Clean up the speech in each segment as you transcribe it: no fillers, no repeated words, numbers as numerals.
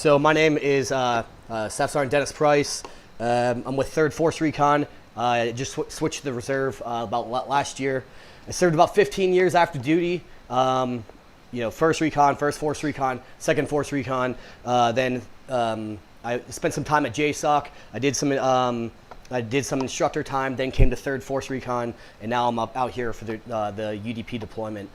So my name is Staff Sergeant Dennis Price. I'm with 3rd Force Recon. I just switched to the reserve about last year. I served about 15 years after duty. First Recon, 1st Force Recon, 2nd Force Recon. Then I spent some time at JSOC. I did some instructor time. Then came to 3rd Force Recon, and now I'm out here for the UDP deployment.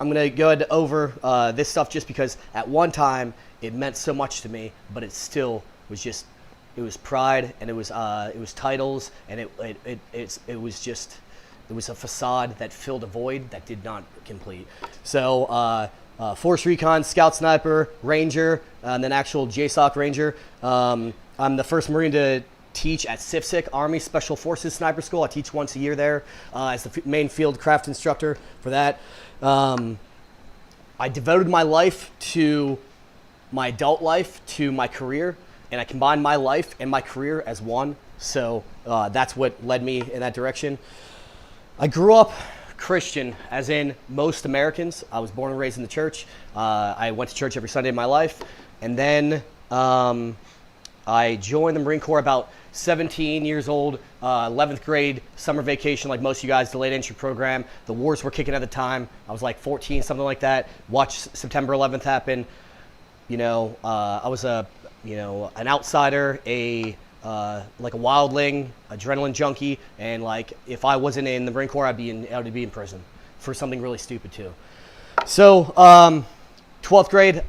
I'm gonna go over this stuff just because at one time it meant so much to me, but it still was just, it was pride, and it was titles, and it was a facade that filled a void that did not complete. So Force Recon, Scout Sniper, Ranger, and then actual JSOC Ranger. I'm the first Marine to teach at SIFSIC, Army Special Forces Sniper School. I teach once a year there as the main field craft instructor for that. I devoted my life to my adult life, to my career, and I combined my life and my career as one. So that's what led me in that direction. I grew up Christian, as in most Americans. I was born and raised in the church. I went to church every Sunday of my life. And then I joined the Marine Corps about 17 years old, 11th grade, summer vacation, like most of you guys, delayed entry program. The wars were kicking at the time. I was like 14, something like that. Watched September 11th happen. I was an outsider, like a wildling, adrenaline junkie, and like if I wasn't in the Marine Corps, I would be in prison for something really stupid too. So 12th grade,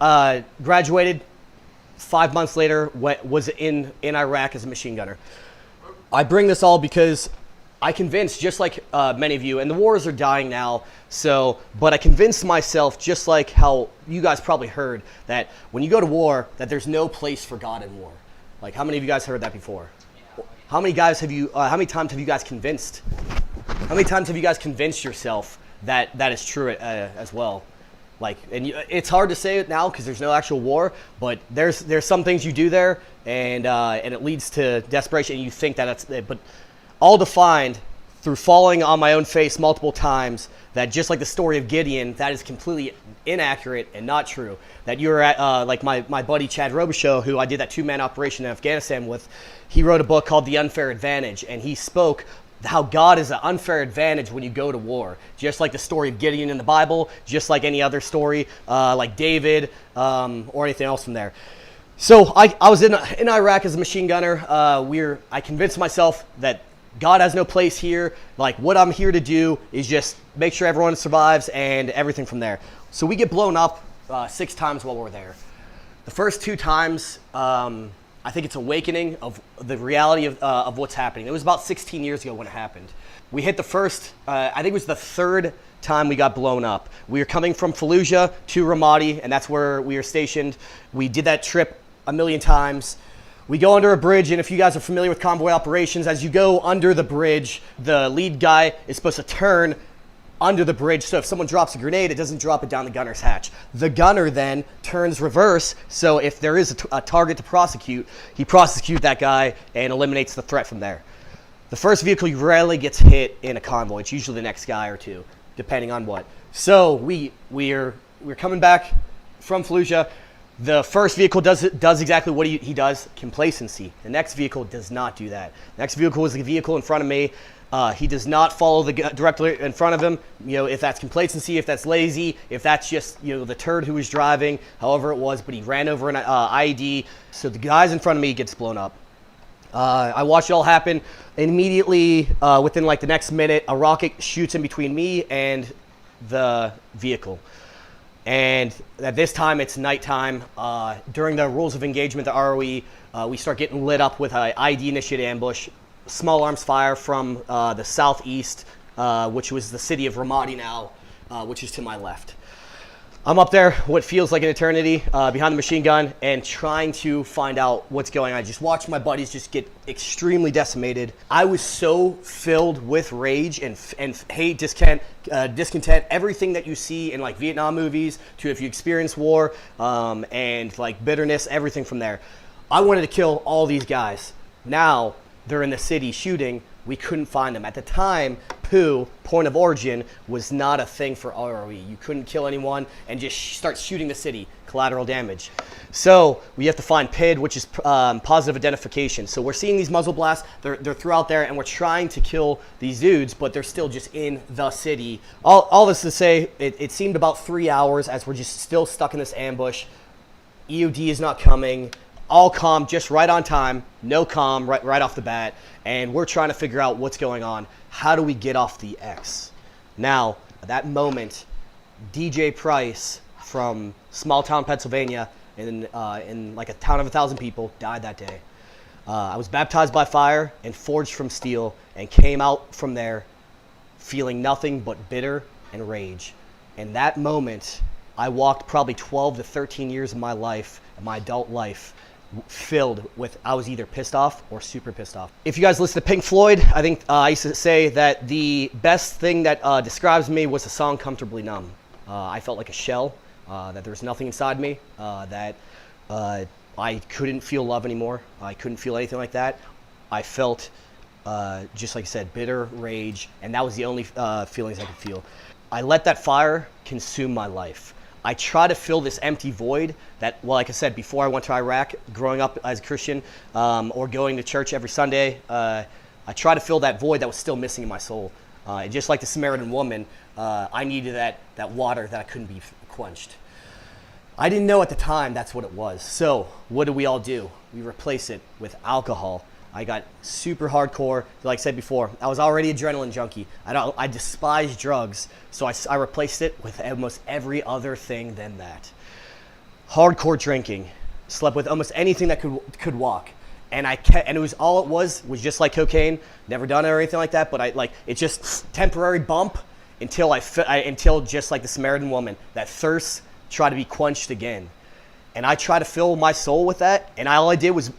graduated. 5 months later, was in Iraq as a machine gunner. I bring this all because I convinced, just like many of you, and the wars are dying now, but I convinced myself, just like how you guys probably heard, that when you go to war, that there's no place for God in war. Like, how many of you guys heard that before? How many times have you guys convinced? How many times have you guys convinced yourself that that is true as well? Like, it's hard to say it now because there's no actual war, but there's some things you do there, and it leads to desperation, and you think that that's it. But all defined through falling on my own face multiple times, that just like the story of Gideon, that is completely inaccurate and not true. That you're at, like my buddy Chad Robichaux, who I did that 2-man operation in Afghanistan with, he wrote a book called The Unfair Advantage, and he spoke how God is an unfair advantage when you go to war. Just like the story of Gideon in the Bible, just like any other story, like David, or anything else from there. So I was in Iraq as a machine gunner. I convinced myself that God has no place here. Like, what I'm here to do is just make sure everyone survives and everything from there. So we get blown up 6 times while we're there. The first 2 times, I think it's awakening of the reality of what's happening. It was about 16 years ago when it happened. We hit the first, I think it was the 3rd time we got blown up. We were coming from Fallujah to Ramadi, and that's where we were stationed. We did that trip a million times. We go under a bridge, and if you guys are familiar with convoy operations, as you go under the bridge, the lead guy is supposed to turn under the bridge, so if someone drops a grenade, it doesn't drop it down the gunner's hatch. The gunner then turns reverse, so if there is a target to prosecute, he prosecutes that guy and eliminates the threat from there. The first vehicle rarely gets hit in a convoy. It's usually the next guy or two, depending on what. So we're coming back from Fallujah. The first vehicle does exactly what he does, complacency. The next vehicle does not do that. The next vehicle is the vehicle in front of me. He does not follow the directly in front of him. If that's complacency, if that's lazy, if that's just the turd who was driving, however it was, but he ran over an IED. So the guys in front of me gets blown up. I watched it all happen. Immediately, within like the next minute, a rocket shoots in between me and the vehicle. And at this time, it's nighttime. During the rules of engagement, the ROE, we start getting lit up with an IED initiated ambush. Small arms fire from the southeast, which was the city of Ramadi now, which is to my left. I'm up there, what feels like an eternity, behind the machine gun and trying to find out what's going on. I just watched my buddies just get extremely decimated. I was so filled with rage and hate, discontent, everything that you see in like Vietnam movies to if you experience war, and like bitterness, everything from there. I wanted to kill all these guys. Now, they're in the city shooting. We couldn't find them. At the time, POO, point of origin, was not a thing for ROE. You couldn't kill anyone and just start shooting the city, collateral damage. So we have to find PID, which is positive identification. So we're seeing these muzzle blasts. They're throughout there, and we're trying to kill these dudes, but they're still just in the city. All this to say, it seemed about 3 hours as we're just still stuck in this ambush. EOD is not coming. All comm, just right on time. No comm, right off the bat. And we're trying to figure out what's going on. How do we get off the X? Now, at that moment, DJ Price from small town Pennsylvania, in like a town of 1,000 people, died that day. I was baptized by fire and forged from steel, and came out from there feeling nothing but bitter and rage. In that moment, I walked probably 12 to 13 years of my life, my adult life, filled with, I was either pissed off or super pissed off. If you guys listen to Pink Floyd, I think I used to say that the best thing that describes me was the song Comfortably Numb. I felt like a shell, that there was nothing inside me, that I couldn't feel love anymore. I couldn't feel anything like that. I felt, just like I said, bitter, rage, and that was the only feelings I could feel. I let that fire consume my life. I try to fill this empty void that, well, like I said, before I went to Iraq, growing up as a Christian, or going to church every Sunday, I try to fill that void that was still missing in my soul. And just like the Samaritan woman, I needed that water that I couldn't be quenched. I didn't know at the time that's what it was. So what do we all do? We replace it with alcohol. I got super hardcore. Like I said before, I was already adrenaline junkie. I despise drugs, so I replaced it with almost every other thing than that. Hardcore drinking. Slept with almost anything that could walk, and it was all it was just like cocaine. Never done it or anything like that, but it's just temporary bump until until just like the Samaritan woman, that thirst tried to be quenched again. And I tried to fill my soul with that, and all I did was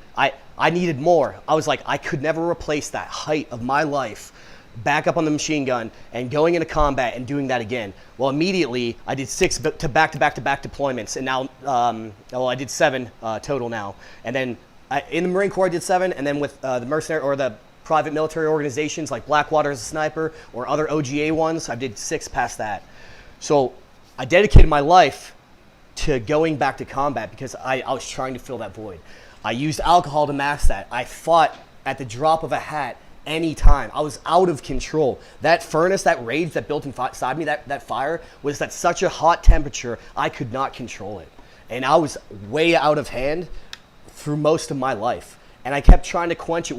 I needed more. I was like, I could never replace that height of my life, back up on the machine gun and going into combat and doing that again. Well, immediately I did 6 back-to-back deployments, and now, I did 7 total now. And then in the Marine Corps I did 7, and then with the mercenary or the private military organizations like Blackwater as a sniper or other OGA ones, I did 6 past that. So I dedicated my life to going back to combat because I was trying to fill that void. I used alcohol to mask that. I fought at the drop of a hat anytime. I was out of control. That furnace, that rage that built inside me, that fire, was at such a hot temperature, I could not control it. And I was way out of hand through most of my life. And I kept trying to quench it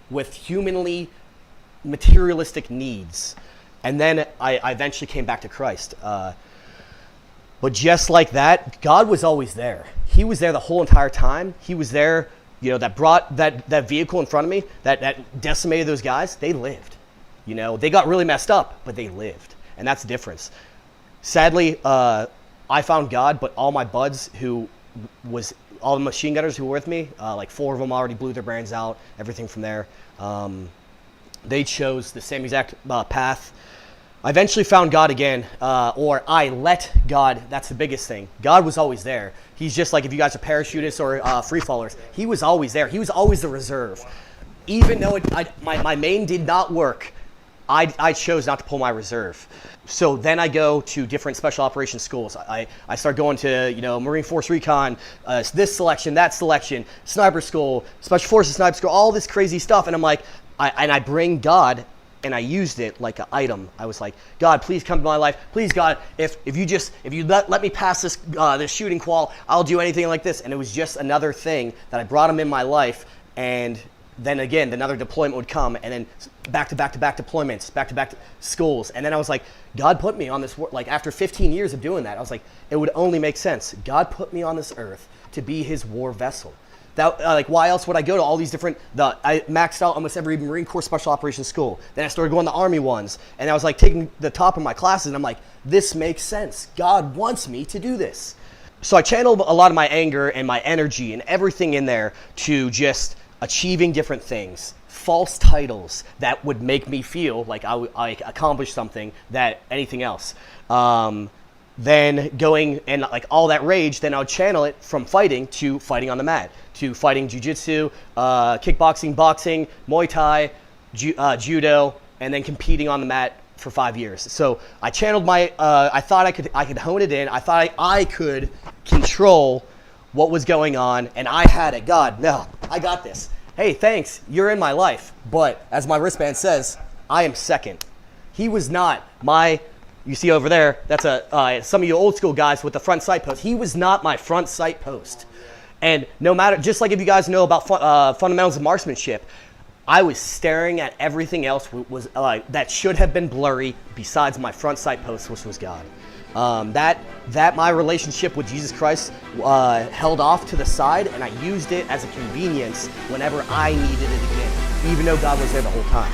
with humanly materialistic needs. And then I eventually came back to Christ. But just like that, God was always there. He was there the whole entire time. He was there, that brought that vehicle in front of me, that decimated those guys. They lived. They got really messed up, but they lived. And that's the difference. Sadly, I found God, but all my buds all the machine gunners who were with me, like 4 of them already blew their brains out, everything from there. They chose the same exact path. I eventually found God again, or I let God. That's the biggest thing. God was always there. He's just like if you guys are parachutists or free fallers. He was always there. He was always the reserve. Even though my main did not work, I chose not to pull my reserve. So then I go to different special operations schools. I start going to Marine Force Recon, this selection, that selection, sniper school, Special Forces sniper school, all this crazy stuff. And I'm like, I bring God. And I used it like an item. I was like, God, please come to my life. Please, God, if you let me pass this shooting qual, I'll do anything like this. And it was just another thing that I brought him in my life. And then again, another deployment would come, and then back-to-back deployments, back-to-back schools. And then I was like, God put me on this, like after 15 years of doing that, I was like, it would only make sense. God put me on this earth to be his war vessel. That, why else would I go to all these different, I maxed out almost every Marine Corps Special Operations school. Then I started going to Army ones. And I was like taking the top of my classes, and I'm like, this makes sense. God wants me to do this. So I channeled a lot of my anger and my energy and everything in there to just achieving different things. False titles that would make me feel like I accomplished something that anything else. then going and like all that rage, then I would channel it from fighting to fighting on the mat, to fighting jiu-jitsu, kickboxing, boxing, Muay Thai, judo, and then competing on the mat for 5 years. So I channeled my, I thought I could hone it in. I thought I could control what was going on, and I had it. God, no, I got this. Hey, thanks, you're in my life. But as my wristband says, I am second. He was not my, you see over there, that's some of you old school guys with the front sight post. He was not my front sight post. And no matter, just like if you guys know about fundamentals of marksmanship, I was staring at everything else that should have been blurry besides my front sight post, which was God. That my relationship with Jesus Christ held off to the side, and I used it as a convenience whenever I needed it again, even though God was there the whole time.